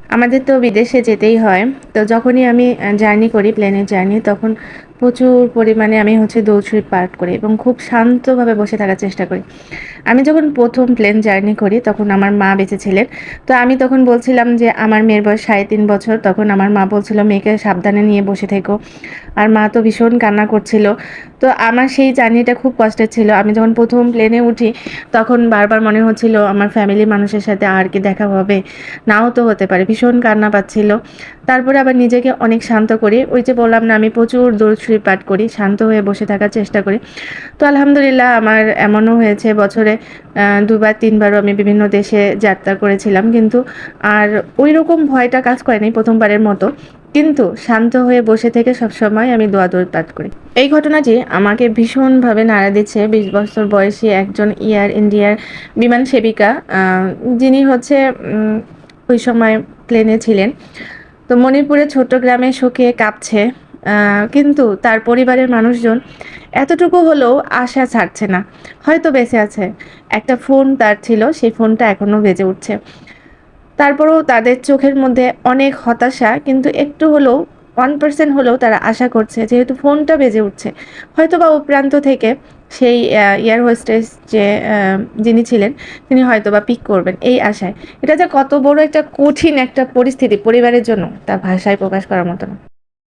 আমাদের তো বিদেশে যেতেই হয়। তো যখনই আমি জার্নি করি, প্লেনের জার্নি, তখন প্রচুর পরিমাণে আমি দৌড় পার করি এবং খুব শান্তভাবে বসে থাকার চেষ্টা করি। আমি যখন ১ম প্লেন জার্নি করি তখন আমার মা বেঁচে ছিলেন। তো আমি তখন বলছিলাম যে আমার মেয়ের বয়স ৩.৫ বছর। তখন আমার মা বলছিল, "মেয়েকে সাবধানে নিয়ে বসে থেকো।" আর মা তো ভীষণ কান্না করছিল। তো আমার সেই জার্নিটা খুব কষ্টের ছিল। আমি যখন ১ম প্লেনে উঠি তখন বারবার মনে হচ্ছিল আমার ফ্যামিলির মানুষের সাথে আর কি দেখা হবে? নাও তো হতে পারে। ভীষণ কান্না পাচ্ছিল। তারপরে আবার নিজেকে অনেক শান্ত করি। ওই যে বললাম না, আমি প্রচুর দরুদ শরীফ পাঠ করি। শান্ত হয়ে বসে থাকার চেষ্টা করি। তো আলহামদুলিল্লাহ আমার এমনও হয়েছে বছরে ২ বার ৩ বারও আমি বিভিন্ন দেশে যাত্রা করেছিলাম। কিন্তু আর ঐরকম ভয়টা কাজ করেনি ১ম বারের মতো। কিন্তু শান্ত হয়ে বসে থেকে সবসময় আমি দোয়া দরুদ পাঠ করি। এই ঘটনাটি আমাকে ভীষণভাবে নাড়া দিচ্ছে। ২০ বছর বয়সী একজন এয়ার ইন্ডিয়ার বিমান সেবিকা, যিনি উম ওই সময় প্লেনে ছিলেন। তো মণিপুরের ছোট্ট গ্রামে শোকে কাঁপছে। কিন্তু তার পরিবারের মানুষজন এতটুকু হলেও আশা ছাড়ছে না। হয়তো বেঁচে আছে। একটা ফোন তার ছিল, সেই ফোনটা এখনো বেজে উঠছে। তারপরেও তাদের চোখের মধ্যে অনেক হতাশা, কিন্তু একটু হলেও 1% হলেও তারা আশা করছে, যেহেতু ফোনটা বেজে উঠছে, হয়তোবা ও প্রান্ত থেকে সেই এয়ার হোস্টেস যে যিনি ছিলেন, তিনি হয়তোবা পিক করবেন এই আশায়। এটা যে কত বড় একটা কঠিন একটা পরিস্থিতি পরিবারের জন্য, তা ভাষায় প্রকাশ করার মতো না।